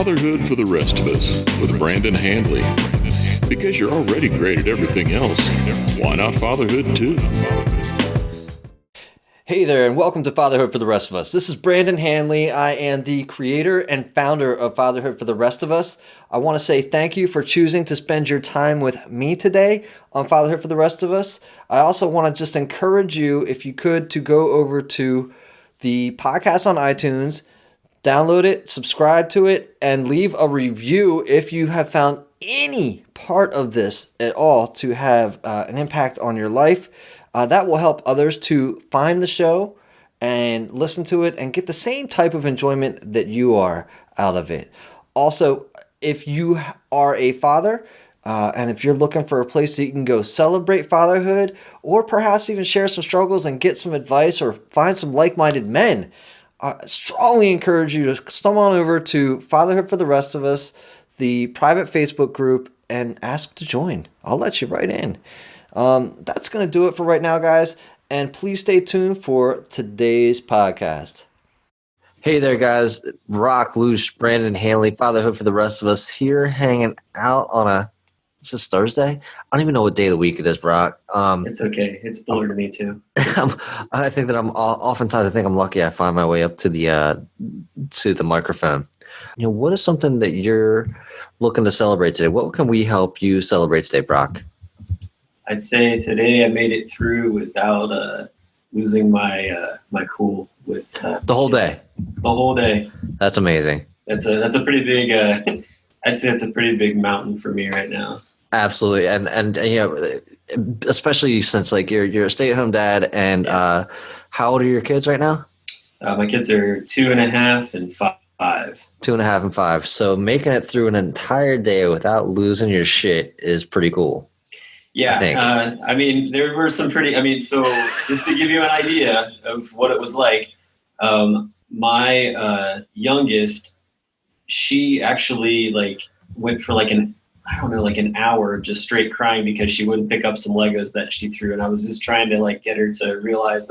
Fatherhood for the Rest of Us with Brandon Handley. Because you're already great at everything else, why not fatherhood too? Hey there, and welcome to Fatherhood for the Rest of Us. This is Brandon Handley. I am the creator and founder of Fatherhood for the Rest of Us. I want to say thank you for choosing to spend your time with me today on Fatherhood for the Rest of Us. I also want to just encourage you, if you could, to go over to the podcast on iTunes, download it, subscribe to it, and leave a review if you have found any part of this at all to have an impact on your life. That will help others to find the show and listen to it and get the same type of enjoyment that you are out of it. Also, if you are a father and if you're looking for a place that you can go celebrate fatherhood or perhaps even share some struggles and get some advice or find some like-minded men, I strongly encourage you to stumble on over to Fatherhood for the Rest of Us, the private Facebook group, and ask to join. I'll let you right in. That's going to do it for right now, guys. And please stay tuned for today's podcast. Hey there, guys. Lusch, Brandon Handley, Fatherhood for the Rest of Us here hanging out on is this Thursday? I don't even know what day of the week it is, Brock. It's okay. It's blurry to me too. I think that oftentimes I think I'm lucky I find my way up to the microphone. What is something that you're looking to celebrate today? What can we help you celebrate today, Brock? I'd say today I made it through without losing my cool with the whole kids. day. The whole day. That's amazing. That's a pretty big. I'd say it's a pretty big mountain for me right now. Absolutely, and especially since you're a stay-at-home dad, and how old are your kids right now? My kids are 2.5 and 5. 2.5 and 5. So making it through an entire day without losing your shit is pretty cool. Yeah, I mean, there were some pretty. So just to give you an idea of what it was like, my youngest, she actually went for an hour just straight crying because she wouldn't pick up some Legos that she threw, and I was just trying to get her to realize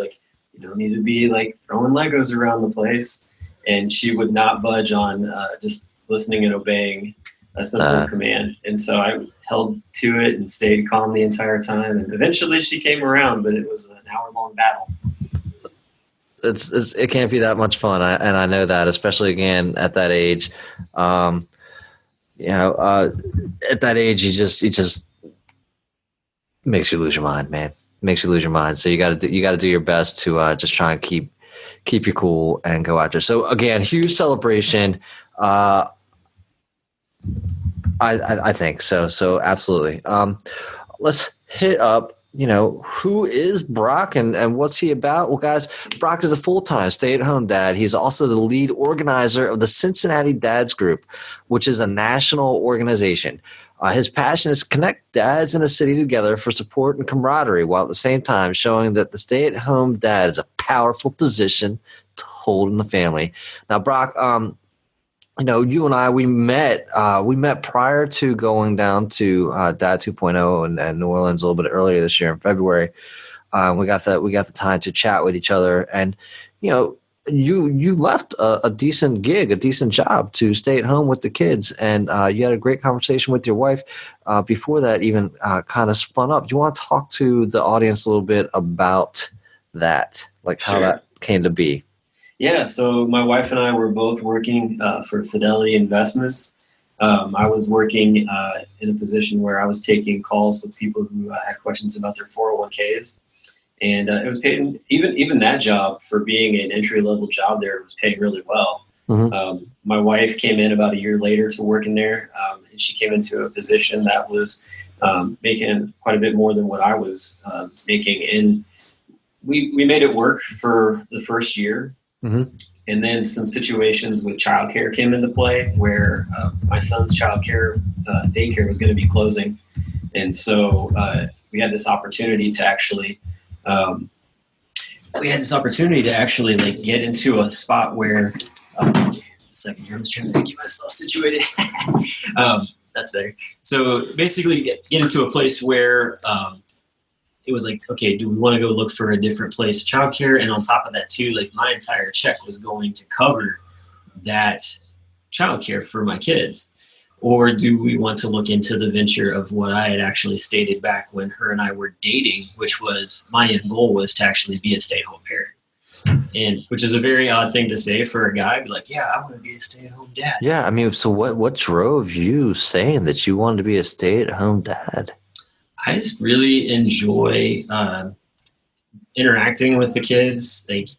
you don't need to be throwing Legos around the place, and she would not budge on just listening and obeying a simple command. And so I held to it and stayed calm the entire time, and eventually she came around, but it was an hour-long battle. It can't be that much fun, and I know that, especially again at that age. At that age, it just makes you lose your mind, man. Makes you lose your mind. So you got to do your best to just try and keep your cool and go after. So again, huge celebration. I think so. So absolutely. Let's hit up. Who is Brock and what's he about? Well, guys, Brock is a full-time stay-at-home dad. He's also the lead organizer of the Cincinnati Dads Group, which is a national organization. His passion is to connect dads in a city together for support and camaraderie, while at the same time showing that the stay-at-home dad is a powerful position to hold in the family. Now, Brock, you and I, we met prior to going down to Dad 2.0 and New Orleans a little bit earlier this year in February. We got the time to chat with each other, and you left a decent gig, a decent job to stay at home with the kids, and you had a great conversation with your wife before that even kind of spun up. Do you want to talk to the audience a little bit about that, how that came to be? Yeah, so my wife and I were both working for Fidelity Investments. I was working in a position where I was taking calls with people who had questions about their 401ks. And it was paying, even that job, for being an entry-level job there, was paying really well. Mm-hmm. My wife came in about a year later to work in there, and she came into a position that was making quite a bit more than what I was making. And we made it work for the first year. Mm-hmm. And then some situations with childcare came into play where my son's childcare daycare was going to be closing. And so we had this opportunity to actually get into a spot where second here, I'm just trying to get myself situated. That's better. So basically get into a place where it was okay, do we want to go look for a different place, childcare? And on top of that too, my entire check was going to cover that childcare for my kids? Or do we want to look into the venture of what I had actually stated back when her and I were dating, which was my end goal was to actually be a stay-at-home parent. And which is a very odd thing to say for a guy, be like, yeah, I want to be a stay-at-home dad. Yeah, I mean, so what drove you saying that you wanted to be a stay-at-home dad? I just really enjoy interacting with the kids. Like so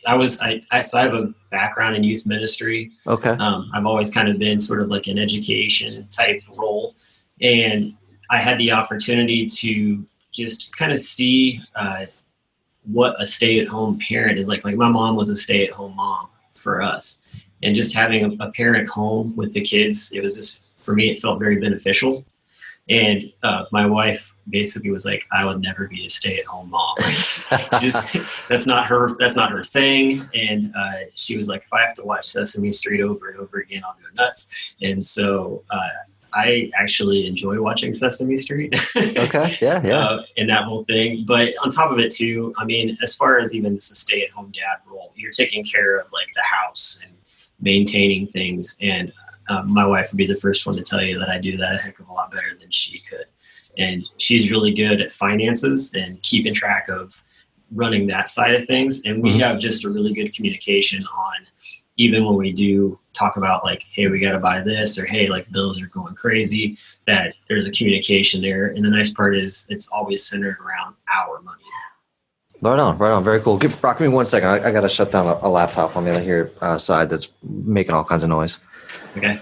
I have a background in youth ministry. Okay. I've always kind of been sort of like an education type role, and I had the opportunity to just kind of see what a stay-at-home parent is like. Like my mom was a stay-at-home mom for us, and just having a parent home with the kids, it was just, for me, it felt very beneficial. And my wife basically was like, I would never be a stay-at-home mom. That's not her thing. And she was like, if I have to watch Sesame Street over and over again, I'll go nuts. And so I actually enjoy watching Sesame Street. Okay. Yeah. And that whole thing. But on top of it too, I mean, as far as even the stay-at-home dad role, you're taking care of like the house and maintaining things. And my wife would be the first one to tell you that I do that a heck of a lot better than she could. And she's really good at finances and keeping track of running that side of things. And we have just a really good communication on, even when we do talk about like, hey, we got to buy this, or hey, like bills are going crazy, that there's a communication there. And the nice part is it's always centered around our money. Right on. Very cool. Brock, give me 1 second. I got to shut down a laptop on the other here side that's making all kinds of noise. Okay.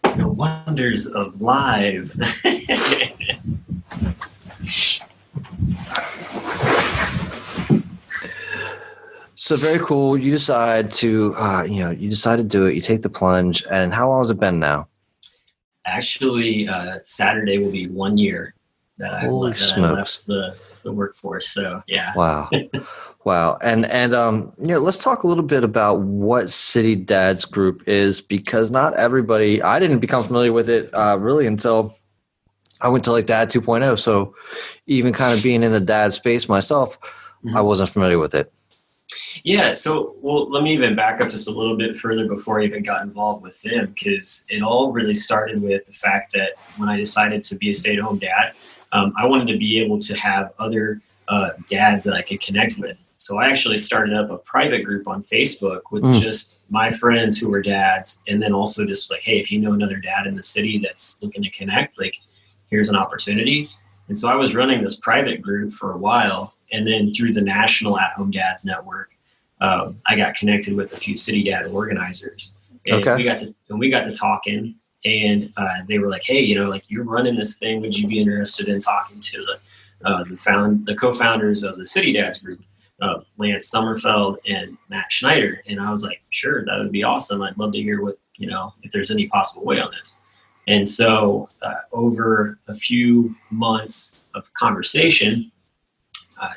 The wonders of live. So very cool. You decide to, you decide to do it. You take the plunge. And how long has it been now? Actually, Saturday will be 1 year that I left the workforce. So yeah. Wow. Wow. And let's talk a little bit about what City Dads Group is, because not everybody, I didn't become familiar with it really until I went to like Dad 2.0. So even kind of being in the dad space myself, I wasn't familiar with it. Yeah. So, well, let me even back up just a little bit further before I even got involved with them, because it all really started with the fact that when I decided to be a stay-at-home dad, I wanted to be able to have other dads that I could connect with. So I actually started up a private group on Facebook with just my friends who were dads. And then also just like, hey, if you know another dad in the city that's looking to connect, like here's an opportunity. And so I was running this private group for a while. And then through the National At-Home Dads Network, I got connected with a few city dad organizers. And we got to talking, and they were like, hey, like you're running this thing. Would you be interested in talking to the co-founders of the City Dads Group, Lance Sommerfeld and Matt Schneider? And I was like, sure, that would be awesome. I'd love to hear what, if there's any possible way on this. And so over a few months of conversation,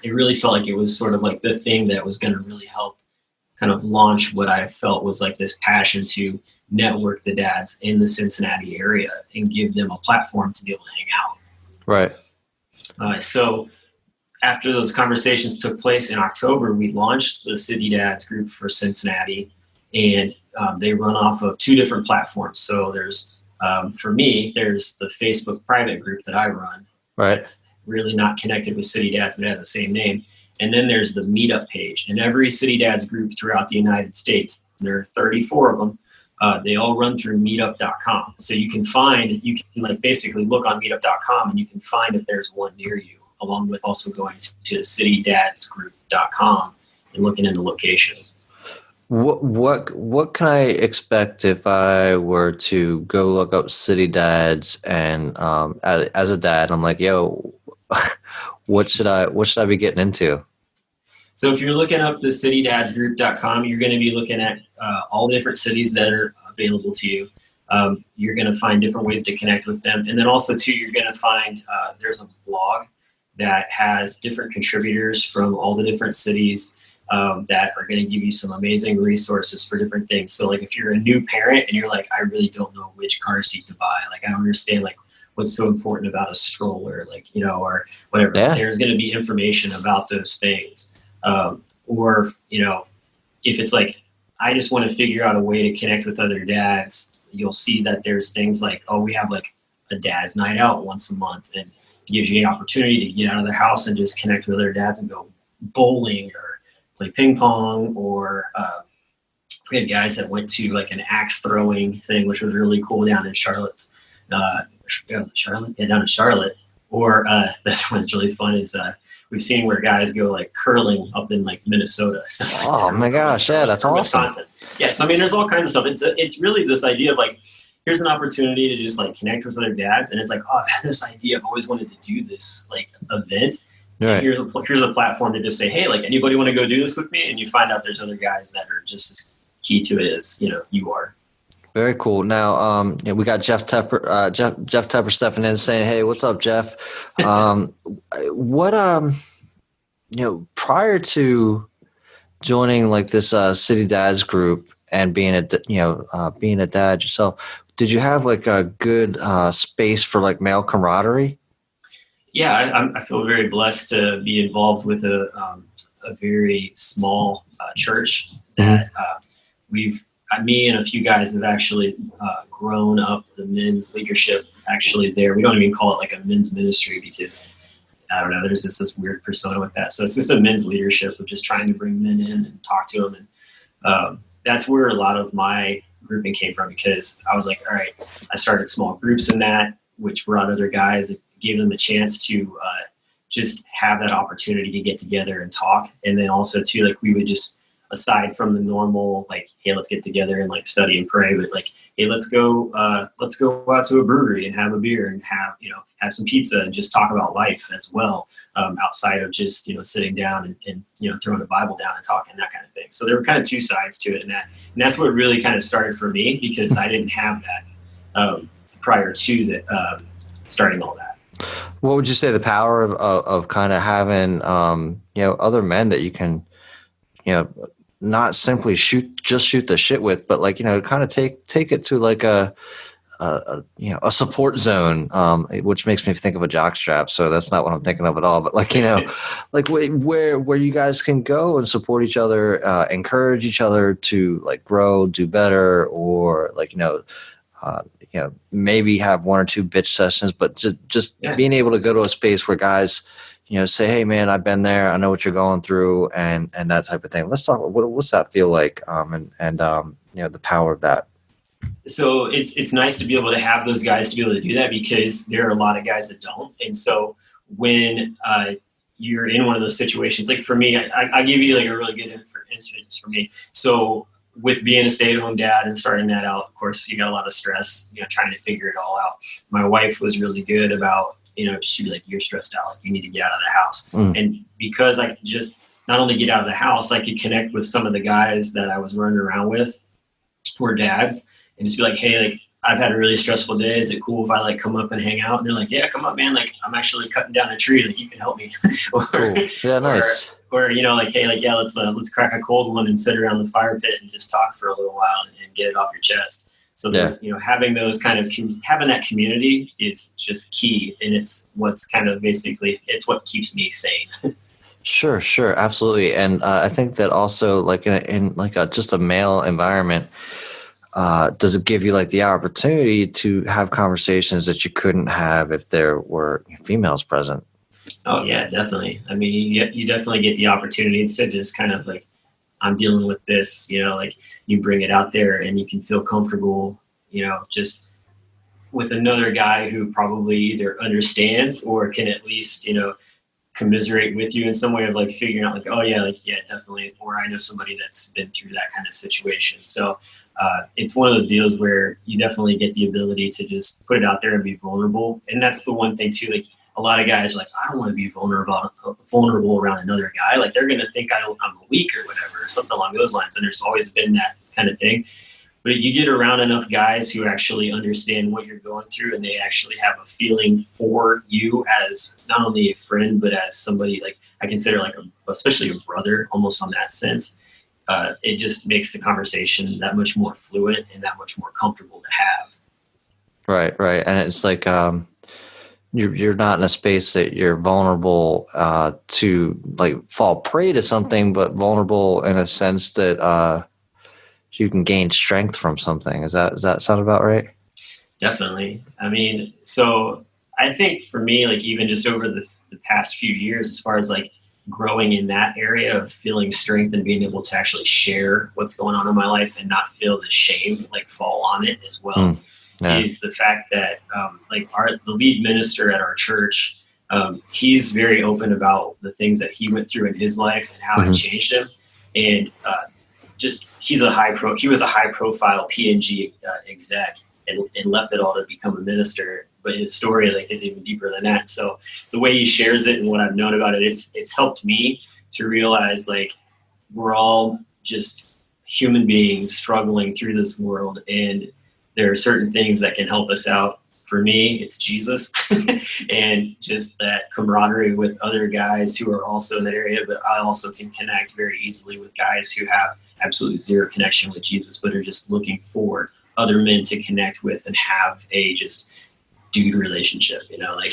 it really felt like it was sort of like the thing that was going to really help kind of launch what I felt was like this passion to network the dads in the Cincinnati area and give them a platform to be able to hang out. Right. So after those conversations took place in October, we launched the City Dads Group for Cincinnati, and they run off of two different platforms. So there's, for me, there's the Facebook private group that I run. Right. It's really not connected with City Dads, but it has the same name. And then there's the meetup page. And every City Dads group throughout the United States, there are 34 of them. They all run through meetup.com. So you can like basically look on meetup.com and you can find if there's one near you, along with also going to citydadsgroup.com and looking into locations. What can I expect if I were to go look up City Dads and as a dad, I'm like, yo, what should I be getting into? So if you're looking up the citydadsgroup.com, you're going to be looking at all the different cities that are available to you. You're going to find different ways to connect with them. And then also too, you're going to find there's a blog that has different contributors from all the different cities that are going to give you some amazing resources for different things. So like if you're a new parent and you're like, I really don't know which car seat to buy. Like I don't understand like what's so important about a stroller, like, or whatever. Yeah. There's going to be information about those things. Or, if it's like I just want to figure out a way to connect with other dads. You'll see that there's things like, oh, we have like a dad's night out once a month, and it gives you the opportunity to get out of the house and just connect with other dads and go bowling or play ping pong, or we had guys that went to like an axe throwing thing, which was really cool down in Charlotte. Down in Charlotte. Or this one's really fun is we've seen where guys go like curling up in like Minnesota. So, oh my gosh, yeah, that's awesome. Wisconsin. Yeah, so I mean, there's all kinds of stuff. It's really this idea of like, here's an opportunity to just like connect with other dads, and it's like, oh, I've had this idea. I've always wanted to do this like event. Right. Here's a platform to just say, hey, like, anybody want to go do this with me? And you find out there's other guys that are just as key to it as you are. Very cool. Now, we got Jeff Tepper stepping in saying, "Hey, what's up, Jeff?" Prior to joining like this City Dads Group and being a dad yourself, did you have like a good space for like male camaraderie? Yeah, I feel very blessed to be involved with a very small church that me and a few guys have actually grown up the men's leadership actually there. We don't even call it like a men's ministry because, I don't know, there's just this weird persona with that. So it's just a men's leadership of just trying to bring men in and talk to them. And that's where a lot of my grouping came from, because I was like, all right, I started small groups in that, which brought other guys, it gave them a chance to just have that opportunity to get together and talk. And then also too, like we would just, aside from the normal, like, hey, let's get together and like study and pray, but like, hey, let's go out to a brewery and have a beer and have some pizza and just talk about life as well, outside of just, sitting down and throwing the Bible down and talking, that kind of thing. So there were kind of two sides to it, and that's what really kind of started for me, because I didn't have that prior to that, starting all that. What would you say the power of kind of having, other men that you can, not simply shoot the shit with, but like, kind of take it to like a support zone, which makes me think of a jockstrap. So that's not what I'm thinking of at all. But like, like where you guys can go and support each other, encourage each other to like grow, do better, or like, maybe have one or two bitch sessions, but just being able to go to a space where guys, say, hey man, I've been there. I know what you're going through, and that type of thing. Let's talk. What's that feel like? And the power of that. So it's nice to be able to have those guys to be able to do that, because there are a lot of guys that don't. And so when you're in one of those situations, like for me, I give you like a really good instance for me. So with being a stay-at-home dad and starting that out, of course, you got a lot of stress, trying to figure it all out. My wife was really good about, she'd be like, you're stressed out. You need to get out of the house. And because I could just not only get out of the house, I could connect with some of the guys that I was running around with who were dads, and just be like, hey, like, I've had a really stressful day. Is it cool if I like come up and hang out? And they're like, yeah, come up, man. Like, I'm actually cutting down a tree. Like, you can help me. Cool. Yeah, nice. Or like, hey, like, yeah, let's crack a cold one and sit around the fire pit and just talk for a little while and get it off your chest. So having those kind of having that community is just key, and it's what's kind of basically it's what keeps me sane. Sure, absolutely. And I think that also, like in like just a male environment, does it give you like the opportunity to have conversations that you couldn't have if there were females present? Oh yeah, definitely. I mean, you definitely get the opportunity to just kind of like, I'm dealing with this, like you bring it out there and you can feel comfortable, just with another guy who probably either understands or can at least, commiserate with you in some way of like figuring out like, oh yeah, like, yeah, definitely. Or I know somebody that's been through that kind of situation. So it's one of those deals where you definitely get the ability to just put it out there and be vulnerable. And that's the one thing too, like a lot of guys are like, I don't want to be vulnerable around another guy. Like they're going to think I'm weak or whatever, or something along those lines. And there's always been that kind of thing. But you get around enough guys who actually understand what you're going through, and they actually have a feeling for you as not only a friend, but as somebody like I consider like especially a brother, almost on that sense. It just makes the conversation that much more fluid and that much more comfortable to have. Right. And it's like you're not in a space that you're vulnerable to like fall prey to something, but vulnerable in a sense that you can gain strength from something. Does that sound about right? Definitely. I mean, so I think for me, like even just over the past few years, as far as like growing in that area of feeling strength and being able to actually share what's going on in my life and not feel the shame like fall on it as well, Yeah. is the fact that like the lead minister at our church, he's very open about the things that he went through in his life and how it changed him. And just he was a high profile P&G exec and left it all to become a minister. But his story like is even deeper than that. So the way he shares it and what I've known about it, it's helped me to realize like we're all just human beings struggling through this world, and there are certain things that can help us out. For me, it's Jesus and just that camaraderie with other guys who are also in that area. But I also can connect very easily with guys who have absolutely zero connection with Jesus, but are just looking for other men to connect with and have a just dude relationship, you know, like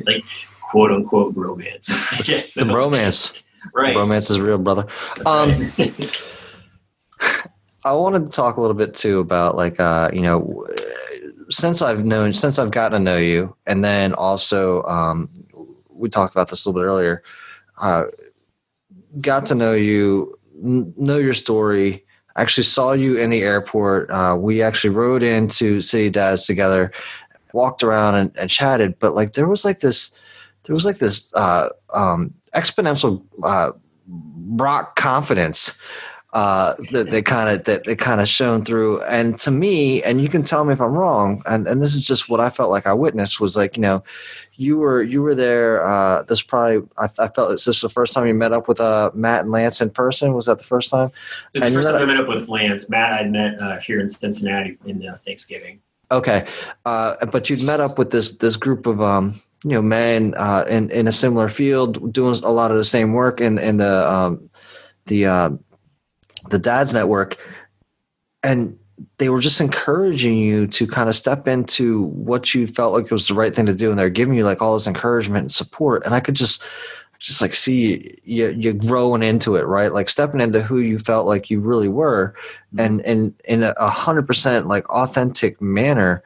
like quote unquote romance. I guess. The romance. Right. The romance is real, brother. Right. I wanted to talk a little bit too about like you know, since I've gotten to know you, and then also we talked about this a little bit earlier, got to know you, know your story. Actually saw you in the airport. We actually rode into City Dads together, walked around and chatted. But like there was this exponential rock confidence that they kind of shone through. And to me, and you can tell me if I'm wrong, and this is just what I felt like I witnessed, was like, you know, you were there. This probably I felt it's just the first time you met up with Matt and Lance in person. Was that the first time? This is the first time I met up with Lance. Matt I'd met here in Cincinnati in Thanksgiving. Okay, but you'd met up with this group of you know, men in a similar field, doing a lot of the same work in the Dads Network, and they were just encouraging you to kind of step into what you felt like was the right thing to do, and they're giving you like all this encouragement and support. And I could just like see you growing into it, right? Like stepping into who you felt like you really were, and in a 100% like authentic manner.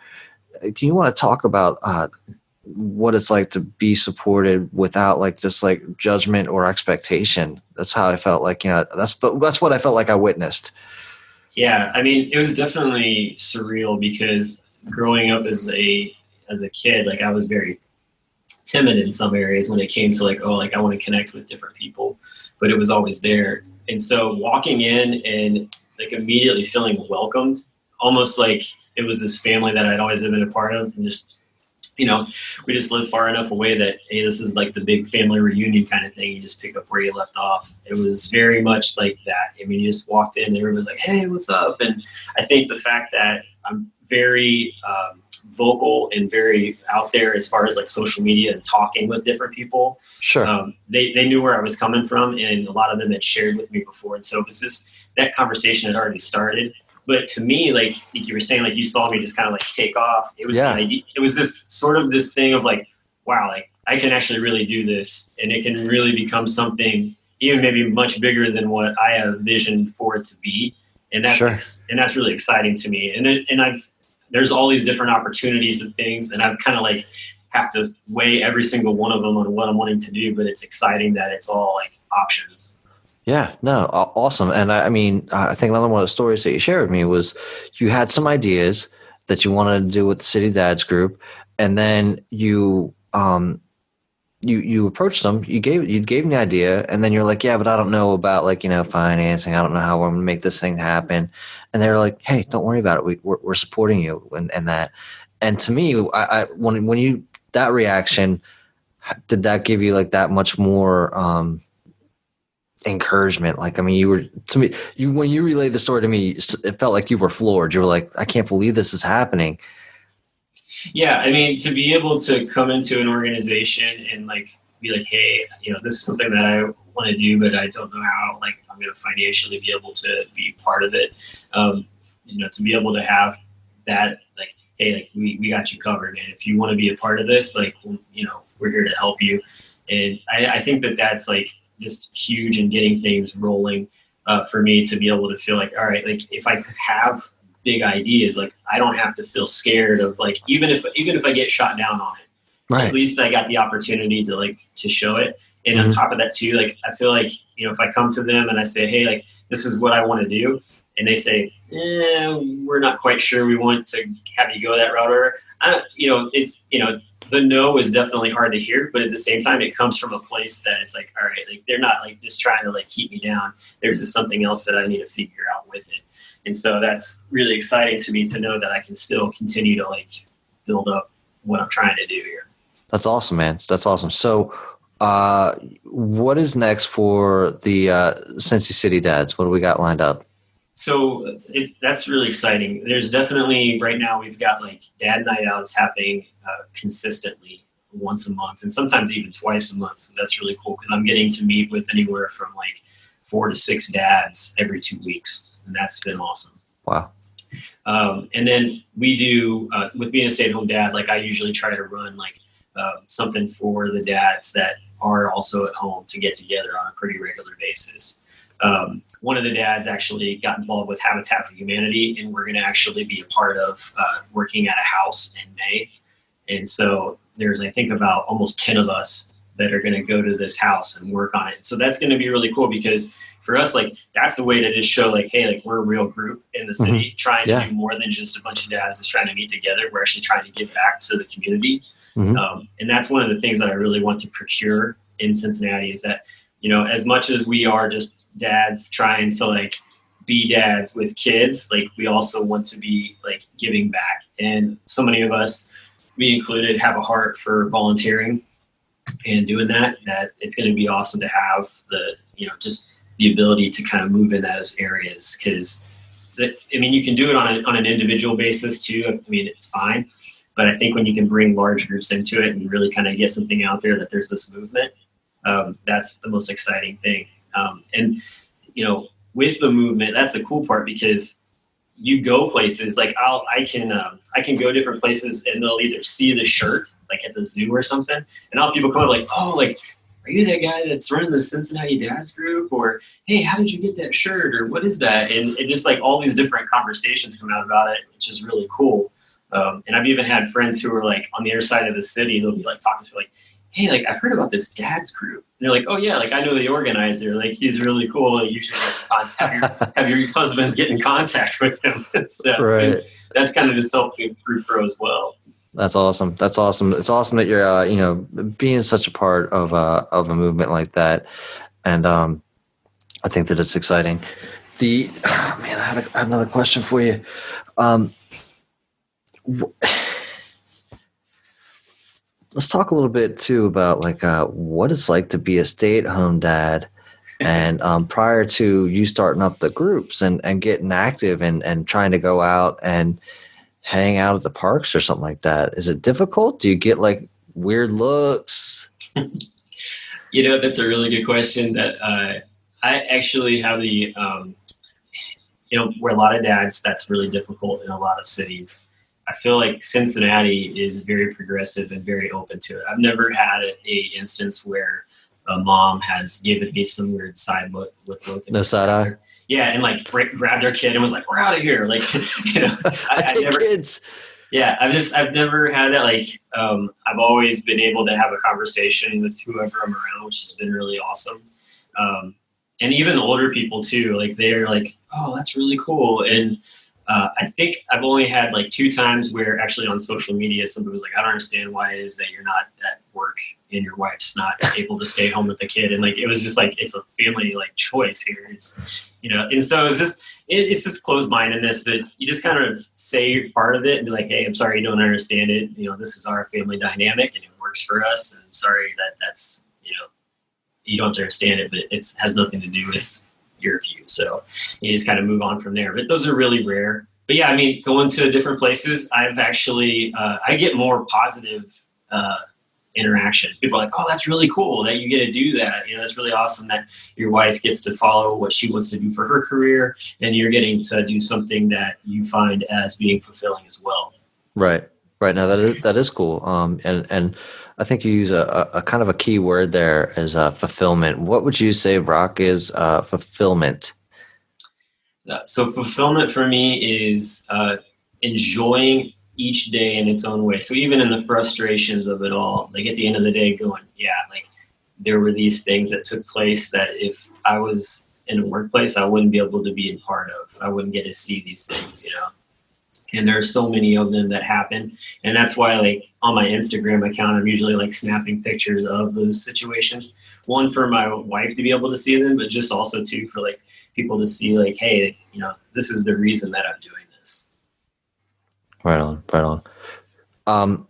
Can you want to talk about what it's like to be supported without like just like judgment or expectation? That's how I felt like, you know, that's what I felt like I witnessed. Yeah, I mean, it was definitely surreal because growing up as a kid, like I was very timid in some areas when it came to like, oh, like I want to connect with different people, but it was always there. And so walking in and like immediately feeling welcomed, almost like it was this family that I'd always been a part of, and just, you know, we just lived far enough away that, hey, this is like the big family reunion kind of thing. You just pick up where you left off. It was very much like that. I mean, you just walked in and everybody's like, hey, what's up? And I think the fact that I'm very vocal and very out there as far as like social media and talking with different people. Sure. They knew where I was coming from, and a lot of them had shared with me before. And so it was just that conversation had already started. But to me, like you were saying, like you saw me just kind of like take off. It was it was this sort of this thing of like, wow, like I can actually really do this, and it can really become something even maybe much bigger than what I have visioned for it to be. And that's and that's really exciting to me. And there's all these different opportunities and things, and I've kind of like have to weigh every single one of them on what I'm wanting to do. But it's exciting that it's all like options. Yeah, no, awesome. And I mean, I think another one of the stories that you shared with me was you had some ideas that you wanted to do with the City Dads Group, and then you approached them. You gave them the idea, and then you're like, yeah, but I don't know about like, you know, financing. I don't know how I'm going to make this thing happen. And they're like, hey, don't worry about it. We're supporting you and that. And to me, when you that reaction, did that give you like that much more encouragement? Like, I mean, you were, to me, when you relayed the story to me, it felt like you were floored. You were like, I can't believe this is happening. Yeah, I mean, to be able to come into an organization and like be like, hey, you know, this is something that I want to do, but I don't know how like I'm going to financially be able to be part of it. You know, to be able to have that, like, hey, like we got you covered, man. If you want to be a part of this, like, you know, we're here to help you. And I think that that's like just huge in getting things rolling. for me to be able to feel like, all right, like if I could have big ideas, like I don't have to feel scared of like, even if I get shot down on it, Right. at least I got the opportunity to show it. And on top of that too, like I feel like, if I come to them and I say, hey, like this is what I want to do, and they say, we're not quite sure we want to have you go that route, or the no is definitely hard to hear, but at the same time, it comes from a place that is like, all right, like they're not like just trying to like keep me down. There's just something else that I need to figure out with it. And so that's really exciting to me to know that I can still continue to like build up what I'm trying to do here. That's awesome, man. That's awesome. So, what is next for the Cincy City Dads? What do we got lined up? So that's really exciting. There's definitely right now we've got like dad night outs happening consistently once a month, and sometimes even twice a month. So that's really cool because I'm getting to meet with anywhere from like 4 to 6 dads every 2 weeks, and that's been awesome. Wow. And then we do with being a stay-at-home dad, like I usually try to run like something for the dads that are also at home to get together on a pretty regular basis. One of the dads actually got involved with Habitat for Humanity, and we're going to actually be a part of working at a house in May. And so there's, I think, about almost 10 of us that are going to go to this house and work on it. So that's going to be really cool because for us, like, that's a way to just show, like, hey, like, we're a real group in the city trying to do more than just a bunch of dads that's trying to meet together. We're actually trying to give back to the community. And that's one of the things that I really want to procure in Cincinnati is that, as much as we are just dads trying to like be dads with kids, like we also want to be like giving back. And so many of us, me included, have a heart for volunteering and doing that it's going to be awesome to have the, just the ability to kind of move in those areas. Cause you can do it on an individual basis too. I mean, it's fine. But I think when you can bring large groups into it and really kind of get something out there that there's this movement, that's the most exciting thing. And with the movement, that's the cool part because you go places like I can go different places and they'll either see the shirt like at the zoo or something, and all people come up like, oh, like, are you that guy that's running the Cincinnati Dads Group? Or, hey, how did you get that shirt? Or what is that? And it just like all these different conversations come out about it, which is really cool. And I've even had friends who are like on the other side of the city. They'll be like talking to like, hey, like I've heard about this dads group. And they're like, oh yeah, like I know the organizer. Like he's really cool. You should have your husbands get in contact with him. So that's kind of just helped the group grow as well. That's awesome. That's awesome. It's awesome that you're being such a part of a movement like that. And I think that it's exciting. I had another question for you. Let's talk a little bit too about like what it's like to be a stay-at-home dad, and prior to you starting up the groups and getting active and trying to go out and hang out at the parks or something like that. Is it difficult? Do you get like weird looks? That's a really good question. That I actually have the where a lot of dads, that's really difficult in a lot of cities. I feel like Cincinnati is very progressive and very open to it. I've never had a instance where a mom has given me some weird side look. No side eye? Yeah, and like grabbed their kid and was like, we're out of here. Like, I take kids. Yeah, I've never had that. Like, I've always been able to have a conversation with whoever I'm around, which has been really awesome. And even older people too, like they're like, oh, that's really cool. And I think I've only had like 2 times where actually on social media, somebody was like, I don't understand why it is that you're not at work and your wife's not able to stay home with the kid. And like, it was just like, it's a family like choice here. It's, and so it's just closed-mindedness, but you just kind of say you're part of it and be like, hey, I'm sorry you don't understand it. This is our family dynamic and it works for us. And sorry that's, you don't understand it, but it has nothing to do with your view. So you just kind of move on from there. But those are really rare. But yeah, going to different places, I've actually, I get more positive interaction. People are like, oh, that's really cool that you get to do that. That's really awesome that your wife gets to follow what she wants to do for her career, and you're getting to do something that you find as being fulfilling as well. Right. Now that is cool. And I think you use a kind of a key word there as fulfillment. What would you say, Brock, is fulfillment So fulfillment for me is enjoying each day in its own way. So even in the frustrations of it all, like at the end of the day going, yeah, like there were these things that took place that if I was in a workplace, I wouldn't be able to be a part of. I wouldn't get to see these things, and there are so many of them that happen. And that's why, like, on my Instagram account, I'm usually like snapping pictures of those situations. One, for my wife to be able to see them, but just also too for like people to see like, hey, this is the reason that I'm doing this. Right on, right on.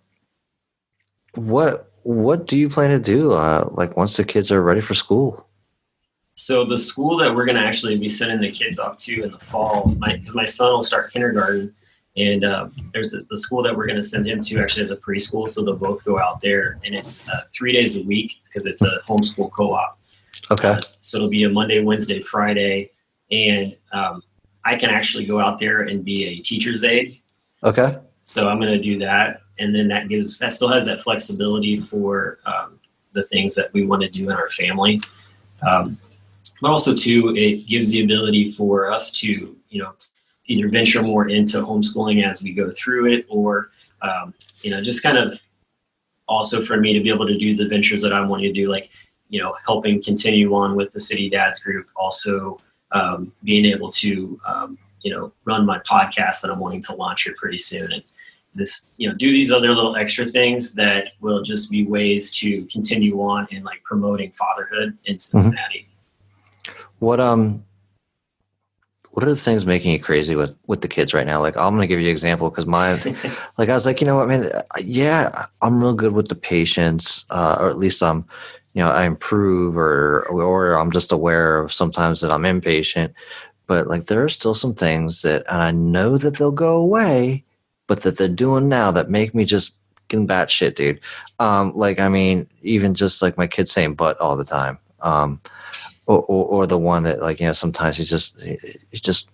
What do you plan to do like once the kids are ready for school? So the school that we're going to actually be sending the kids off to in the fall, because my son will start kindergarten, and there's the school that we're going to send him to actually as a preschool, so they'll both go out there, and it's 3 days a week because it's a homeschool co-op. Okay. So it'll be a Monday, Wednesday, Friday, and I can actually go out there and be a teacher's aide. Okay. So I'm going to do that, and then that still has that flexibility for the things that we want to do in our family. But also too, it gives the ability for us to, either venture more into homeschooling as we go through it, or, just kind of also for me to be able to do the ventures that I want to do, like, helping continue on with the City Dads Group, also being able to, run my podcast that I'm wanting to launch here pretty soon. And this, do these other little extra things that will just be ways to continue on in like promoting fatherhood in Cincinnati. What are the things making you crazy with the kids right now? Like, I'm going to give you an example because mine, like, I was like, you know what, man? Yeah, I'm real good with the patience, or at least I improve, or I'm just aware of sometimes that I'm impatient. But like, there are still some things that, and I know that they'll go away, but that they're doing now that make me just getting batshit, dude. Like, I mean, even just like my kid saying "but" all the time. Or the one that, like, sometimes he's just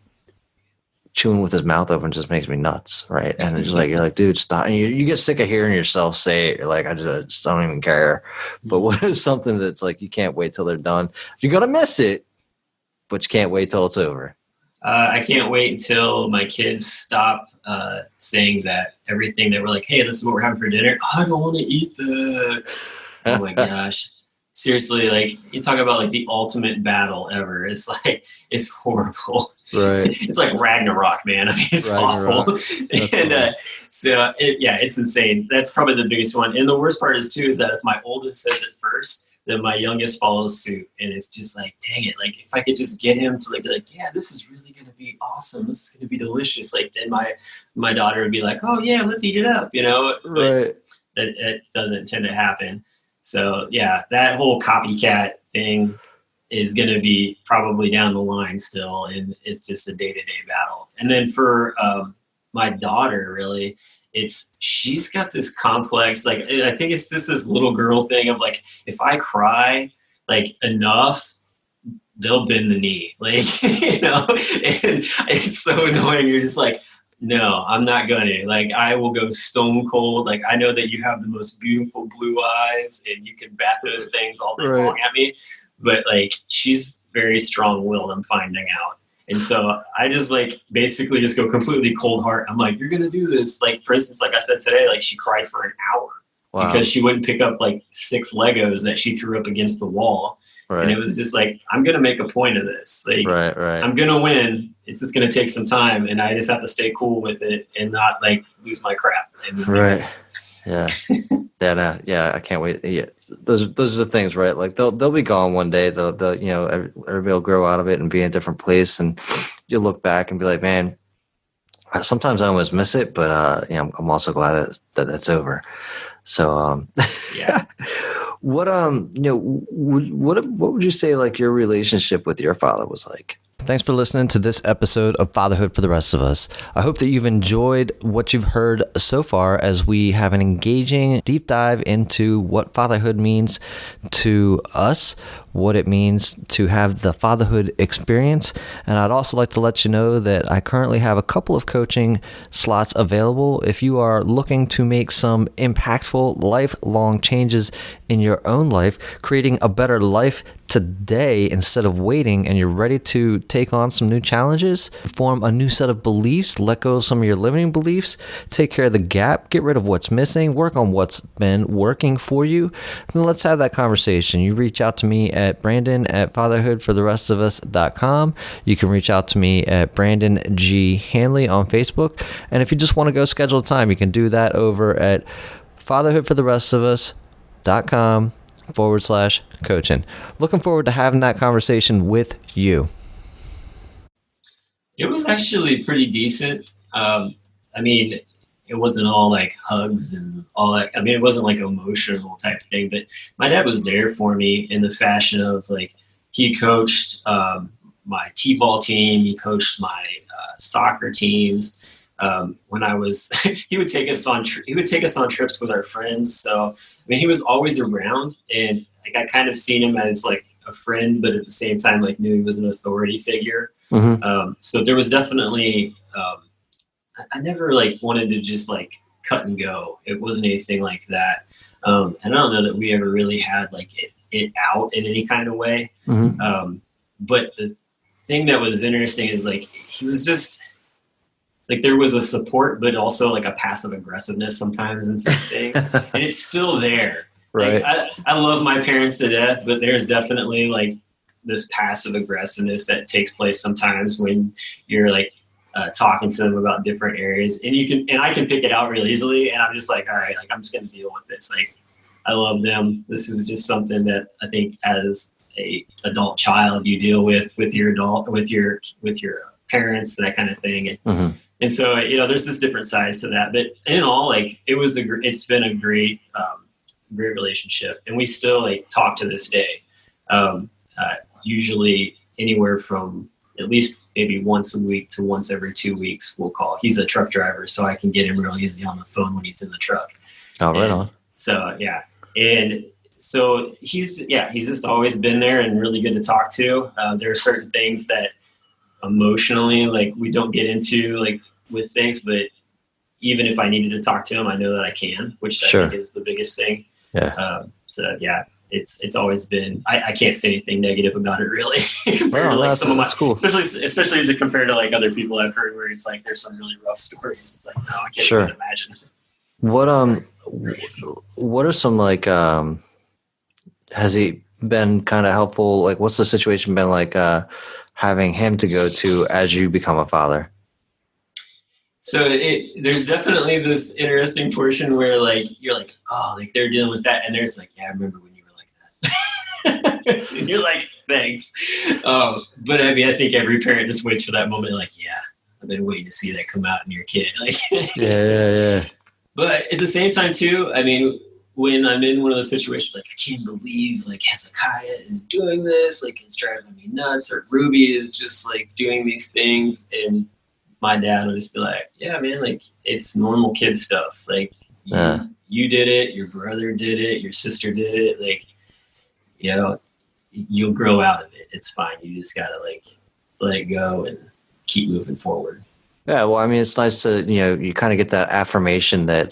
chewing with his mouth open, just makes me nuts, right? And it's just like, you're like, dude, stop. And you get sick of hearing yourself say it. You're like, I just don't even care. But what is something that's like, you can't wait till they're done? You're going to miss it, but you can't wait till it's over. I can't wait until my kids stop saying that everything that we're like, hey, this is what we're having for dinner. Oh, I don't want to eat that. Oh my gosh. Seriously, like, you talk about like the ultimate battle ever. It's like, it's horrible. Right. It's like Ragnarok, man. I mean, it's Ragnarok. awful. And it's insane. That's probably the biggest one. And the worst part is too, is that if my oldest says it first, then my youngest follows suit. And it's just like, dang it. Like, if I could just get him to like, be like, yeah, this is really going to be awesome. This is going to be delicious. Like, then my daughter would be like, oh yeah, let's eat it up, Right. But it doesn't tend to happen. So yeah, that whole copycat thing is going to be probably down the line still, and it's just a day-to-day battle. And then for my daughter, really, she's got this complex, like, I think it's just this little girl thing of like, if I cry like enough, they'll bend the knee, like, and it's so annoying. You're just like, no, I'm not gonna. Like, I will go stone cold. Like, I know that you have the most beautiful blue eyes and you can bat those things all day long at me. But like, she's very strong-willed, I'm finding out. And so I just like basically just go completely cold heart. I'm like, you're gonna do this. Like, for instance, like I said today, like, she cried for an hour because she wouldn't pick up like 6 Legos that she threw up against the wall. Right. And it was just like, I'm going to make a point of this. Like, right. I'm going to win. It's just going to take some time, and I just have to stay cool with it and not like lose my crap. Right. Yeah. Yeah. I can't wait. Yeah. Those are the things, right? Like, they'll be gone one day. They'll everybody will grow out of it and be in a different place, and you'll look back and be like, man, sometimes I almost miss it, but I'm also glad that that's over. So yeah. What would you say like your relationship with your father was like? Thanks for listening to this episode of Fatherhood for the Rest of Us. I hope that you've enjoyed what you've heard so far as we have an engaging deep dive into what fatherhood means to us, what it means to have the fatherhood experience. And I'd also like to let you know that I currently have a couple of coaching slots available. If you are looking to make some impactful lifelong changes in your own life, creating a better life today, instead of waiting and you're ready to take on some new challenges, form a new set of beliefs, let go of some of your limiting beliefs, take care of the gap, get rid of what's missing, work on what's been working for you, then let's have that conversation. You reach out to me at brandon@fatherhoodfortherestofus.com. You can reach out to me at Brandon G. Hanley on Facebook. And if you just want to go schedule time, you can do that over at fatherhoodfortherestofus.com/coaching. Looking forward to having that conversation with you. It was actually pretty decent. I mean, it wasn't all like hugs and all that. I mean, it wasn't like emotional type of thing, but my dad was there for me in the fashion of like, he coached my t-ball team. He coached my soccer teams. When I was, he would take us on trips with our friends. So, I mean, he was always around, and like, I kind of seen him as like a friend, but at the same time, like, knew he was an authority figure. So there was definitely, I never like wanted to just like cut and go. It wasn't anything like that. And I don't know that we ever really had like it out in any kind of way. But the thing that was interesting is like, he was just like, there was a support, but also like a passive aggressiveness sometimes in some things. And it's still there. Right. Like, I love my parents to death, but there's definitely like this passive aggressiveness that takes place sometimes when you're like talking to them about different areas, and I can pick it out real easily. And I'm just like, all right, like, I'm just going to deal with this. Like, I love them. This is just something that I think as a adult child you deal with your parents, that kind of thing. And so, you know, there's this different sides to that, but in all, like, it's been a great relationship, and we still like talk to this day. Usually anywhere from at least maybe once a week to once every 2 weeks, we'll call. He's a truck driver, so I can get him real easy on the phone when he's in the truck. Oh, right on. So, yeah. And so he's just always been there and really good to talk to. There are certain things that emotionally, like, we don't get into like with things, but even if I needed to talk to him, I know that I can, which I think is the biggest thing. So yeah, it's always been, I can't say anything negative about it really compared to like some of my, especially as compared to like other people I've heard where it's like, there's some really rough stories. It's like, no, I can't even imagine. What are some like, has he been kind of helpful? Like, what's the situation been like, having him to go to as you become a father? So there's definitely this interesting portion where like, you're like, oh, like they're dealing with that. And there's like, yeah, I remember when you were like that. And you're like, thanks. But I mean, I think every parent just waits for that moment. Like, yeah, I've been waiting to see that come out in your kid. Like, yeah. But at the same time too, I mean, when I'm in one of those situations, like, I can't believe like Hezekiah is doing this, like, it's driving me nuts, or Ruby is just like doing these things, and my dad would just be like, yeah, man, like, it's normal kid stuff. Like, you did it, your brother did it, your sister did it. Like, you know, you'll grow out of it. It's fine. You just gotta like let it go and keep moving forward. Yeah, well, I mean, it's nice to, you know, you kind of get that affirmation that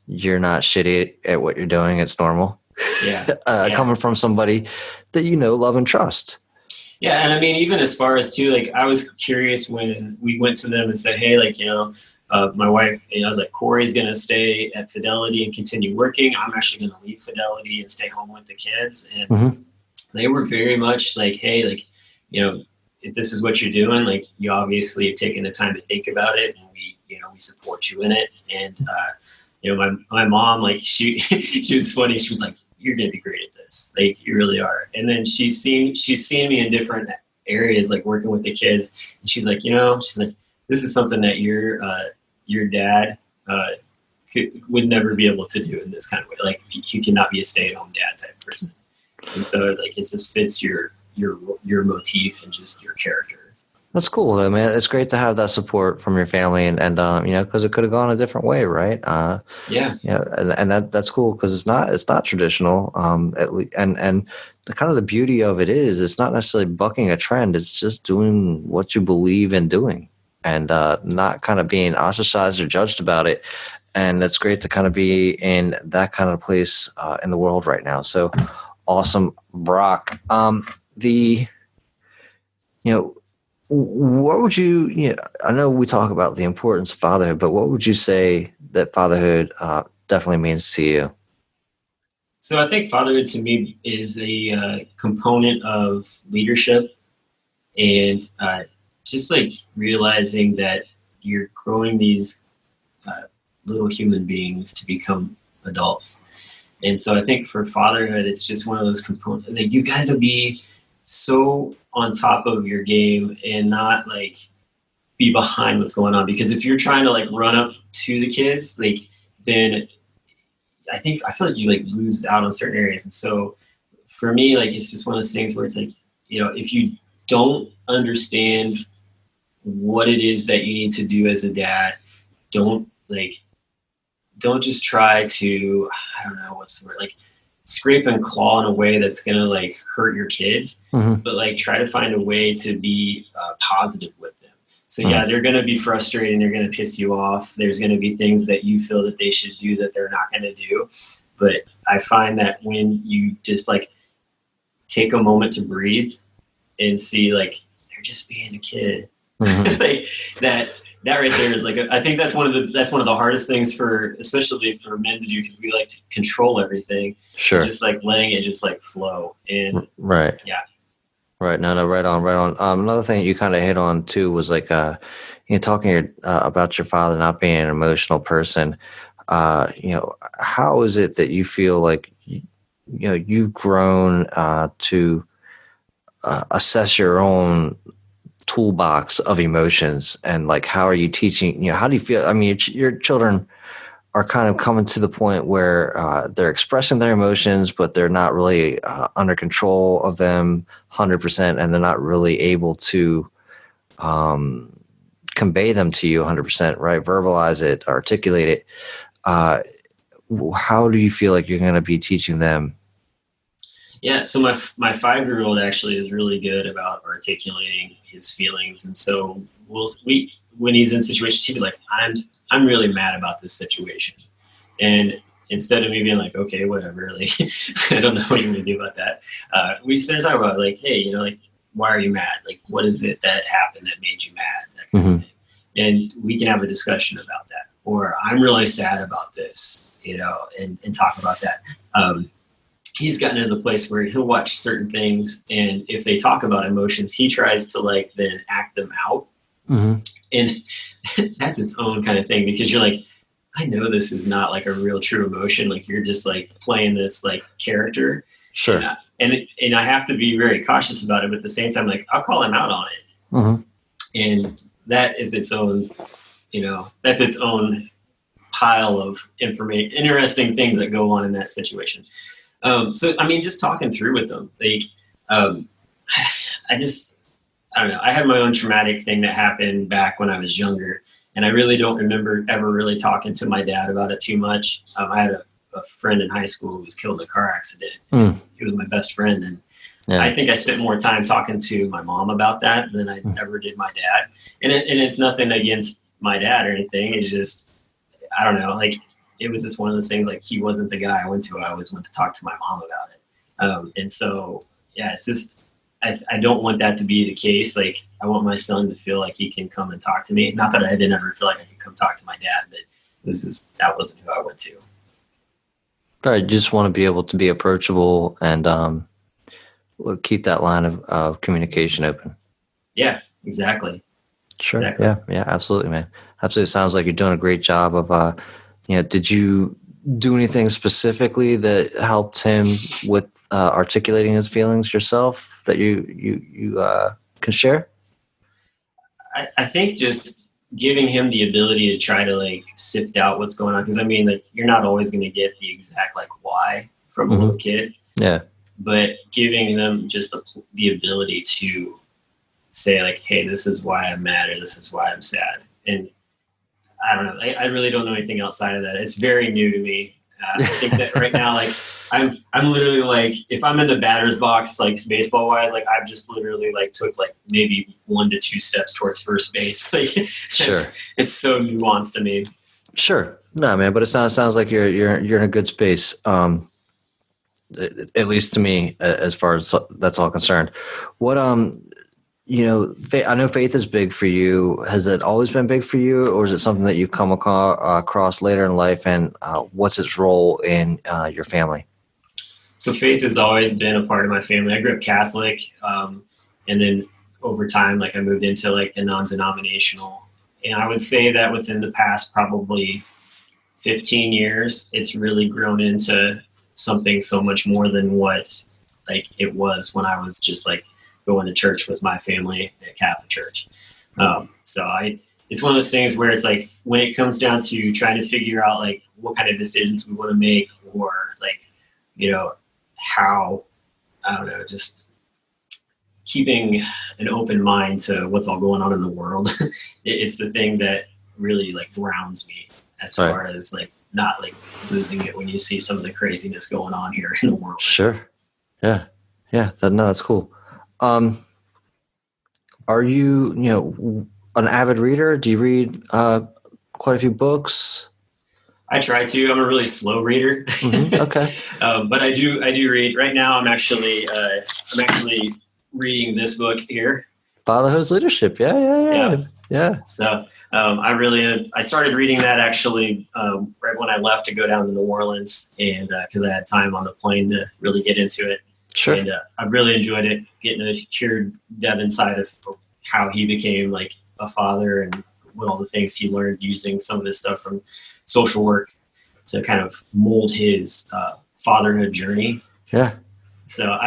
you're not shitty at what you're doing. It's normal. Coming from somebody that you know, love, and trust. Yeah, and I mean, even as far as too, like, I was curious when we went to them and said, hey, like, you know, my wife, you know, I was like, Corey's going to stay at Fidelity and continue working. I'm actually going to leave Fidelity and stay home with the kids. And they were very much like, hey, like, you know, if this is what you're doing, like, you obviously have taken the time to think about it, and we support you in it. And, you know, my mom, like, she was funny. She was like, you're going to be great at this. Like, you really are. And then she's seen me in different areas, like working with the kids. And she's like, you know, this is something that your dad would never be able to do in this kind of way. Like, he cannot be a stay-at-home dad type person. And so, like, it just fits your motif and just your character. That's cool, though, man. It's great to have that support from your family, and you know, because it could have gone a different way, right? And that's cool, because it's not traditional. At least, and the kind of the beauty of it is, it's not necessarily bucking a trend. It's just doing what you believe in doing, and not kind of being ostracized or judged about it. And it's great to kind of be in that kind of place in the world right now. So Awesome, Brock. What would you, I know we talk about the importance of fatherhood, but what would you say that fatherhood definitely means to you? So I think fatherhood to me is a component of leadership, and just like realizing that you're growing these little human beings to become adults. And so I think for fatherhood, it's just one of those components. Like, you got to be so on top of your game and not like be behind what's going on. Because if you're trying to like run up to the kids, like, then I feel like you like lose out on certain areas. And so for me, like, it's just one of those things where it's like, if you don't understand what it is that you need to do as a dad, don't just try to, I don't know what's the word, like scrape and claw in a way that's going to like hurt your kids, but like try to find a way to be positive with them. So yeah, they're going to be frustrated and they're going to piss you off. There's going to be things that you feel that they should do that they're not going to do. But I find that when you just like take a moment to breathe and see like, they're just being a kid, like that right there is like, I think that's one of the hardest things especially for men to do, because we like to control everything. Sure. Just like letting it just like flow. And right. Yeah. Right. No, right on. Another thing that you kind of hit on too was like, talking about your father not being an emotional person. How is it that you feel like, you've grown to assess your own toolbox of emotions, and like, how are you teaching, how do you feel? I mean, your children are kind of coming to the point where they're expressing their emotions, but they're not really under control of them 100%, and they're not really able to convey them to you 100%, right? Verbalize it, articulate it. How do you feel like you're going to be teaching them? Yeah, so my 5-year-old actually is really good about articulating his feelings, and so when he's in situations, he'd be like, I'm really mad about this situation, and instead of me being like, okay, whatever, like I don't know what you're gonna do about that, we start talking about like, hey, like, why are you mad? Like, what is it that happened that made you mad? That kind of thing. And we can have a discussion about that. Or I'm really sad about this, and talk about that. He's gotten to the place where he'll watch certain things, and if they talk about emotions, he tries to like then act them out. And that's its own kind of thing, because you're like, I know this is not like a real true emotion. Like, you're just like playing this like character. Sure. And I have to be very cautious about it, but at the same time, like, I'll call him out on it. And that is its own, that's its own pile of interesting things that go on in that situation. So, I mean, just talking through with them, like, I don't know. I had my own traumatic thing that happened back when I was younger, and I really don't remember ever really talking to my dad about it too much. I had a friend in high school who was killed in a car accident. He was my best friend, and I think I spent more time talking to my mom about that than I ever did my dad. And it's nothing against my dad or anything. It's just, I don't know, like, it was just one of those things, like, he wasn't the guy I went to. I always went to talk to my mom about it. And so, yeah, it's just, I don't want that to be the case. Like, I want my son to feel like he can come and talk to me. Not that I didn't ever feel like I could come talk to my dad, but that wasn't who I went to. Right. You just want to be able to be approachable and keep that line of communication open. Yeah, exactly. Sure. Exactly. Yeah, absolutely, man. Absolutely. Sounds like you're doing a great job of, did you do anything specifically that helped him with articulating his feelings yourself that you can share? I think just giving him the ability to try to like sift out what's going on. Cause I mean, like, you're not always going to get the exact like why from a little kid. Yeah. But giving them just the ability to say like, hey, this is why I'm mad, or this is why I'm sad. And I don't know. I really don't know anything outside of that. It's very new to me. I think that right now, like, I'm literally like, if I'm in the batter's box, like baseball wise, like, I've just literally like took like maybe 1 to 2 steps towards first base. Like, sure. It's so nuanced to me. Sure. No, man, but it sounds like you're in a good space. at least to me, as far as that's all concerned. What, I know faith is big for you. Has it always been big for you, or is it something that you come across later in life? And what's its role in your family? So faith has always been a part of my family. I grew up Catholic, and then over time, like I moved into like a non-denominational. And I would say that within the past probably 15 years, it's really grown into something so much more than what like it was when I was just like going to church with my family at Catholic church. It's one of those things where it's like when it comes down to trying to figure out like what kind of decisions we want to make, or like, how, I don't know, just keeping an open mind to what's all going on in the world. It's the thing that really like grounds me as far as like not like losing it when you see some of the craziness going on here in the world. Sure. Yeah. Yeah. That's cool. Are you, an avid reader? Do you read quite a few books? I try to. I'm a really slow reader. Mm-hmm. Okay. But I do read. Right now I'm actually reading this book here. Fatherhood's Leadership. Yeah. So I started reading that actually right when I left to go down to New Orleans, and because I had time on the plane to really get into it. Sure. And I've really enjoyed it, getting to hear Devin's side of how he became like a father and what all the things he learned using some of this stuff from social work to kind of mold his fatherhood journey. Yeah. So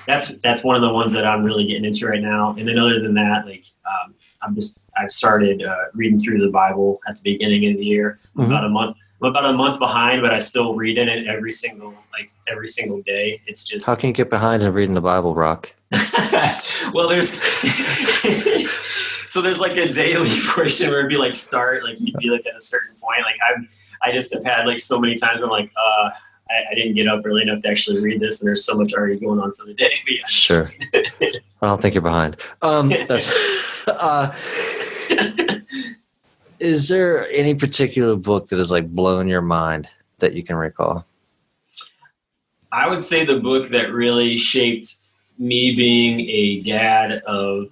that's one of the ones that I'm really getting into right now. And then other than that, like I've started reading through the Bible at the beginning of the year. Mm-hmm. I'm about a month behind, but I still read in it every single day. It's just, how can you get behind in reading the Bible, Brock? Well, there's like a daily portion where it'd be like you'd be like at a certain point. Like I just have had like so many times where I'm like, I didn't get up early enough to actually read this, and there's so much already going on for the day. Yeah, sure. I don't think you're behind. Is there any particular book that has like blown your mind that you can recall? I would say the book that really shaped me being a dad of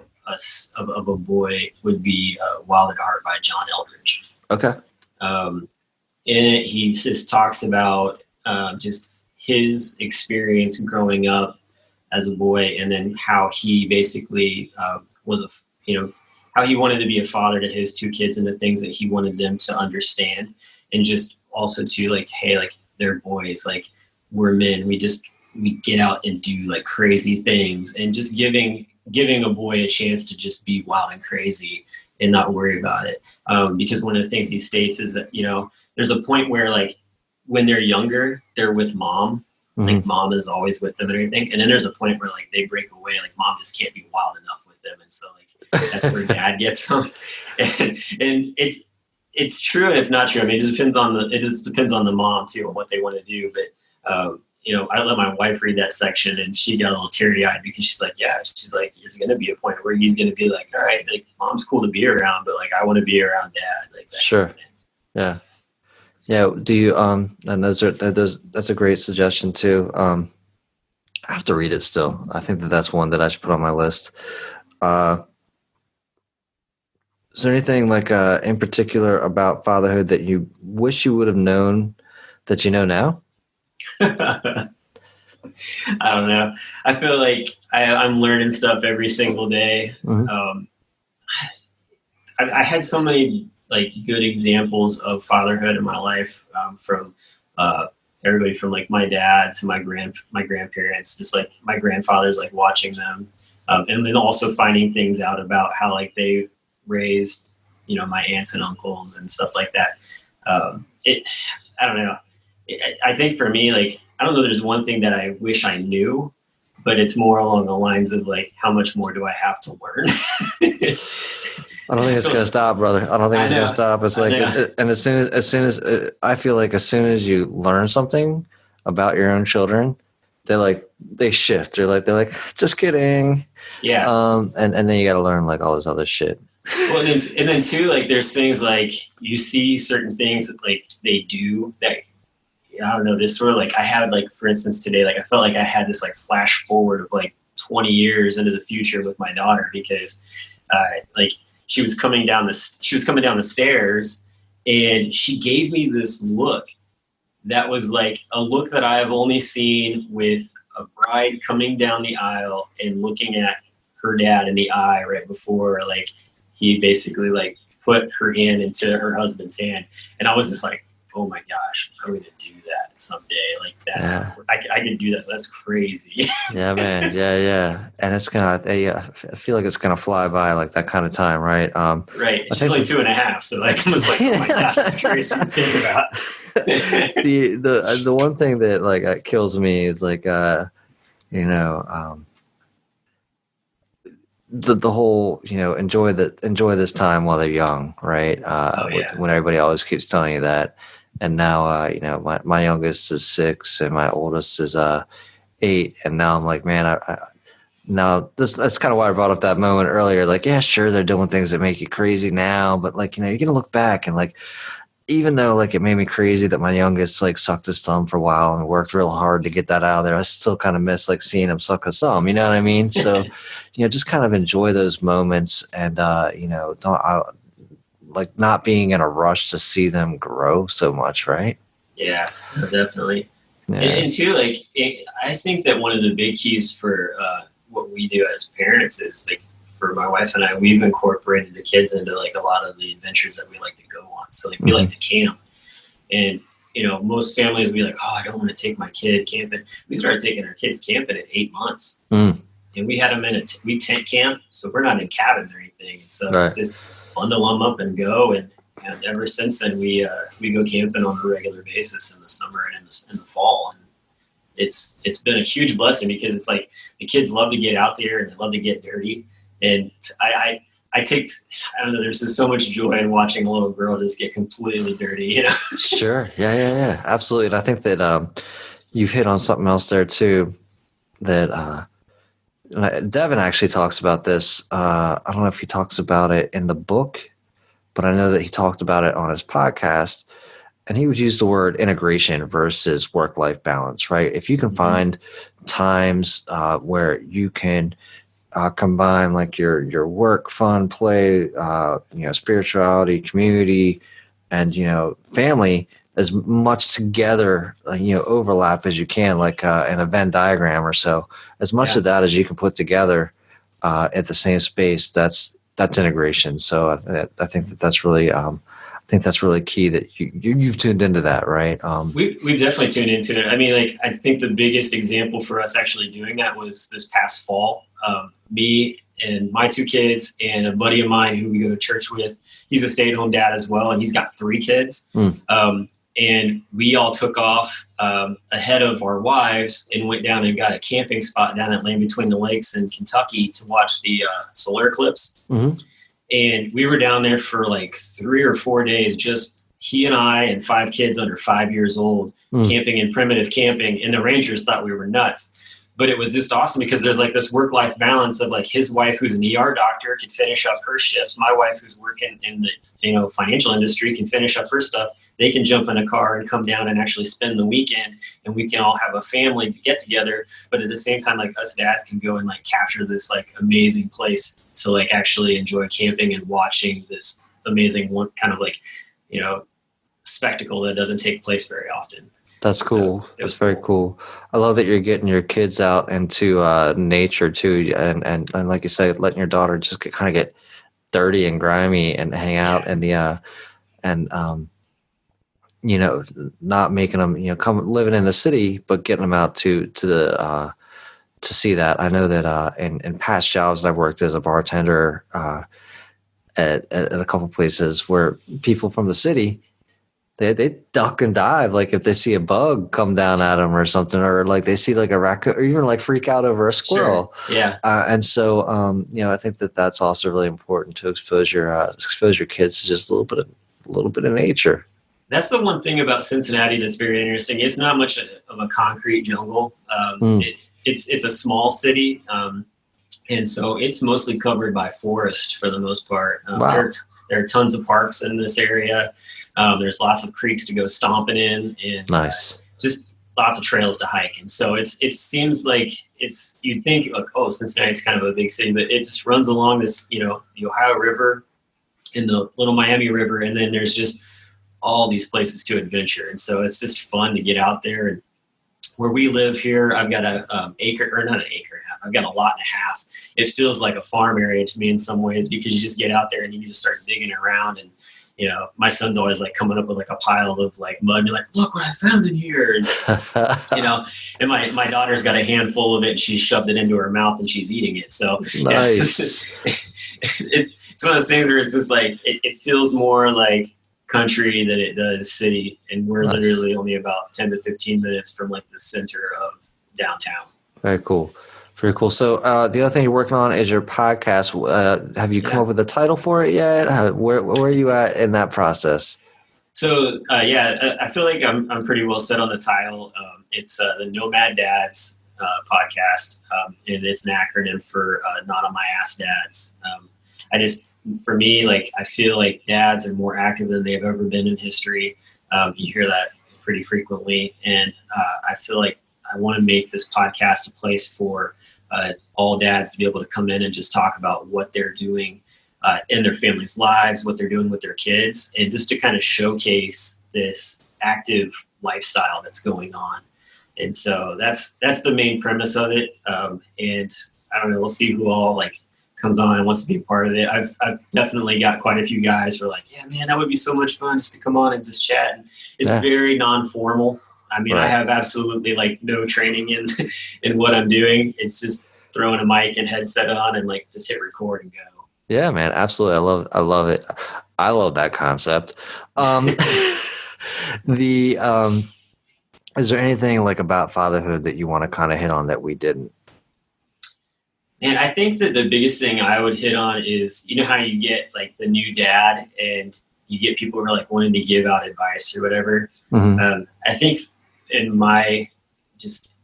a boy would be Wild at Heart by John Eldridge. Okay. In it, he just talks about just his experience growing up as a boy, and then how he basically how he wanted to be a father to his two kids, and the things that he wanted them to understand, and just also to like, hey, like they're boys, like we're men, we get out and do like crazy things, and just giving a boy a chance to just be wild and crazy and not worry about it. Because one of the things he states is that, there's a point where like when they're younger, they're with mom, mm-hmm. like mom is always with them and everything. And then there's a point where like they break away, like mom just can't be wild enough with them. And so like, that's where dad gets them. And it's true and it's not true. I mean, it just depends on the mom too, and what they want to do. But, I let my wife read that section, and she got a little teary-eyed because she's like, there's going to be a point where he's going to be like, all right, like mom's cool to be around, but like I want to be around dad. Like that sure. Kind of thing. Yeah. Yeah. Do you, and that's a great suggestion too. I have to read it still. I think that's one that I should put on my list. Is there anything like, in particular about fatherhood that you wish you would have known that you know now? I don't know. I feel like I'm learning stuff every single day. Mm-hmm. I had so many like good examples of fatherhood in my life, from everybody from like my dad to my grandparents, just like my grandfather's like watching them, and then also finding things out about how like they raised, my aunts and uncles and stuff like that. I don't know. I think for me, like, I don't know, there's one thing that I wish I knew, but it's more along the lines of like, how much more do I have to learn? I don't think it's going to stop, brother. I don't think it's going to stop. It's like, and as soon as I feel like as soon as you learn something about your own children, they shift. They're like, just kidding. Yeah. And then you got to learn like all this other shit. Well, and then too, like there's things like you see certain things that like they do that I don't know, just sort of like I had like, for instance, today, like I felt like I had this like flash forward of like 20 years into the future with my daughter, because like she was coming down the stairs, and she gave me this look that was like a look that I have only seen with a bride coming down the aisle and looking at her dad in the eye right before like he basically like put her hand into her husband's hand. And I was just like, oh my gosh, I'm going to do that someday. Like that's, I can do that. So that's crazy. Yeah, man. Yeah. And it's I feel like it's going to fly by like that kind of time. Right. Right. She's only 2.5. So like, I was like, oh my gosh, that's crazy to think about. The one thing that like kills me is like, the whole, enjoy this time while they're young. Right. When everybody always keeps telling you that. And now, my youngest is 6 and my oldest is 8. And now I'm like, man, that's kind of why I brought up that moment earlier. Like, yeah, sure, they're doing things that make you crazy now, but like, you're going to look back and like, even though like it made me crazy that my youngest like sucked his thumb for a while and worked real hard to get that out of there, I still kind of miss like seeing him suck his thumb. You know what I mean? So, just kind of enjoy those moments and, don't like not being in a rush to see them grow so much. Right. Yeah, definitely. Yeah. And too, like, I think that one of the big keys for what we do as parents is like, for my wife and I, we've incorporated the kids into like a lot of the adventures that we like to go on. So like we like to camp, and most families will be like, oh, I don't want to take my kid camping. We started taking our kids camping at 8 months, and we had them we tent camp, so we're not in cabins or anything. So It's just bundle them up and go. And ever since then, we go camping on a regular basis in the summer and in the fall. And it's been a huge blessing, because it's like the kids love to get out there and they love to get dirty. And I don't know, there's just so much joy in watching a little girl just get completely dirty, Sure. Yeah. Absolutely. And I think that you've hit on something else there too, that Devin actually talks about this. I don't know if he talks about it in the book, but I know that he talked about it on his podcast, and he would use the word integration versus work-life balance, right? If you can find times where you can combine like your work, fun, play, spirituality, community, and, family as much together, overlap as you can, like in a Venn diagram or so, as much of that as you can put together at the same space. That's integration. So I think that's really, key that you've tuned into that, right? We've definitely tuned into it. I mean, like, I think the biggest example for us actually doing that was this past fall. Me and my 2 kids and a buddy of mine who we go to church with, he's a stay-at-home dad as well, and he's got 3 kids. And we all took off ahead of our wives and went down and got a camping spot down at Land Between the Lakes in Kentucky to watch the solar eclipse. And we were down there for like 3 or 4 days, just he and I and 5 kids under 5 years old, camping in primitive camping. And the rangers thought we were nuts. But it was just awesome, because there's like this work-life balance of like his wife, who's an ER doctor, can finish up her shifts. My wife, who's working in the financial industry, can finish up her stuff. They can jump in a car and come down and actually spend the weekend, and we can all have a family get together. But at the same time, like us dads can go and like capture this like amazing place to like actually enjoy camping and watching this amazing one kind of like, spectacle that doesn't take place very often. That's cool. So it's very cool. I love that you're getting your kids out into nature too, and like you say, letting your daughter just kind of get dirty and grimy and hang out in the not making them come living in the city, but getting them out to see that. I know that in past jobs I've worked as a bartender at a couple places where people from the city, they duck and dive, like if they see a bug come down at them or something, or like they see like a raccoon, or even like freak out over a squirrel. Sure. Yeah. And so, I think that that's also really important to expose your kids to just a little bit of nature. That's the one thing about Cincinnati that's very interesting. It's not much of a concrete jungle. It's a small city, and so it's mostly covered by forest for the most part. Wow. There are tons of parks in this area. There's lots of creeks to go stomping in. And, nice. just lots of trails to hike. And so it seems like you'd think like, oh, Cincinnati's kind of a big city, but it just runs along this, the Ohio River and the Little Miami River. And then there's just all these places to adventure. And so it's just fun to get out there. And where we live here, I've got not an acre and a half. I've got a lot and a half. It feels like a farm area to me in some ways, because you just get out there and you just start digging around. And, my son's always like coming up with like a pile of like mud and you're like, look what I found in here. And, and my daughter's got a handful of it and she's shoved it into her mouth and she's eating it. So nice. It's one of those things where it's just like, it feels more like country than it does city. And we're literally only about 10 to 15 minutes from like the center of downtown. Very cool. Very cool. So the other thing you're working on is your podcast. Have you come up with a title for it yet? Where are you at in that process? So, I feel like I'm pretty well set on the title. It's the Nomad Dads podcast, and it's an acronym for Not on My Ass Dads. For me, like, I feel like dads are more active than they've ever been in history. You hear that pretty frequently. And I feel like I want to make this podcast a place for all dads to be able to come in and just talk about what they're doing in their families' lives, what they're doing with their kids, and just to kind of showcase this active lifestyle that's going on. And so that's the main premise of it. And I don't know, we'll see who all like comes on and wants to be a part of it. I've definitely got quite a few guys who are like, yeah, man, that would be so much fun just to come on and just chat. And it's very non-formal. I mean, I have absolutely like no training in what I'm doing. It's just throwing a mic and headset on and like just hit record and go. Yeah, man, absolutely. I love it. I love that concept. Is there anything like about fatherhood that you want to kind of hit on that we didn't? And I think that the biggest thing I would hit on is, how you get like the new dad and you get people who are like wanting to give out advice or whatever. Mm-hmm. I think in my just,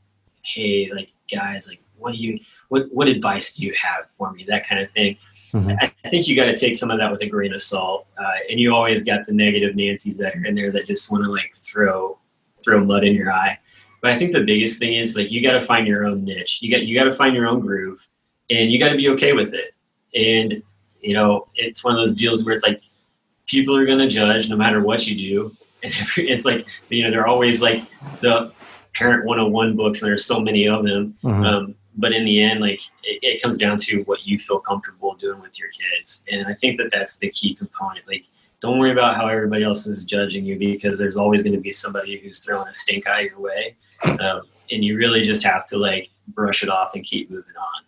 hey, like guys, like what advice do you have for me? That kind of thing. Mm-hmm. I think you got to take some of that with a grain of salt. And you always got the negative Nancy's that are in there that just want to like throw mud in your eye. But I think the biggest thing is like, you got to find your own niche. You got to find your own groove, and you got to be okay with it. And, it's one of those deals where it's like, people are going to judge no matter what you do. And it's like, they're always like the Parent 101 books, and there's so many of them. Mm-hmm. But in the end, like it comes down to what you feel comfortable doing with your kids. And I think that that's the key component. Like, don't worry about how everybody else is judging you, because there's always going to be somebody who's throwing a stink eye your way. And you really just have to like brush it off and keep moving on.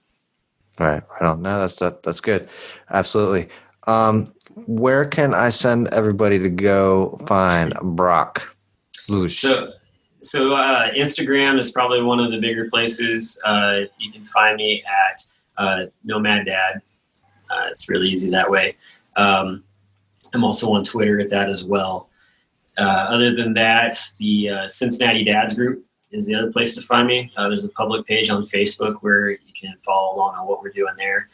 Right. No, that's good. Absolutely. Where can I send everybody to go find Brock Lusch? So Instagram is probably one of the bigger places. You can find me at Nomad Dad. It's really easy that way. I'm also on Twitter at that as well. Other than that, the Cincinnati Dads Group is the other place to find me. There's a public page on Facebook where you can follow along on what we're doing there.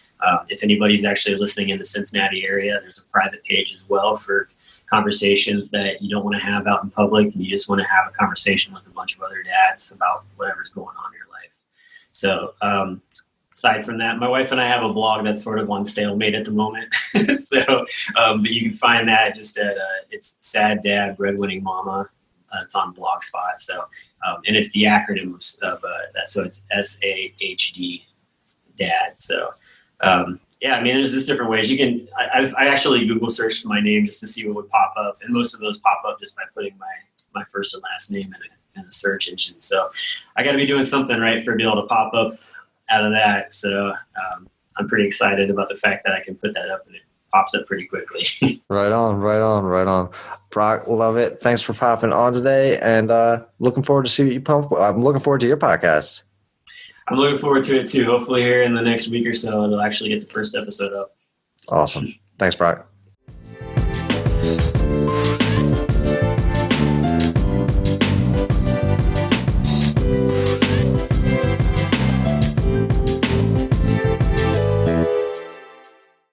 If anybody's actually listening in the Cincinnati area, there's a private page as well for conversations that you don't want to have out in public, and you just want to have a conversation with a bunch of other dads about whatever's going on in your life. So aside from that, my wife and I have a blog that's sort of on stalemate at the moment. But you can find that just at it's Sad Dad Breadwinning Mama. It's on Blogspot. So and it's the acronym of that. So it's SAHD Dad. So yeah, I mean, there's just different ways you can. I actually Google searched my name just to see what would pop up, and most of those pop up just by putting my first and last name in a search engine. So I got to be doing something right for being able to pop up out of that. So I'm pretty excited about the fact that I can put that up and it pops up pretty quickly. Right on. Brock, love it. Thanks for popping on today, and looking forward to see what you pump. I'm looking forward to your podcast. I'm looking forward to it too. Hopefully here in the next week or so, it'll actually get the first episode up. Awesome. Thanks, Brock.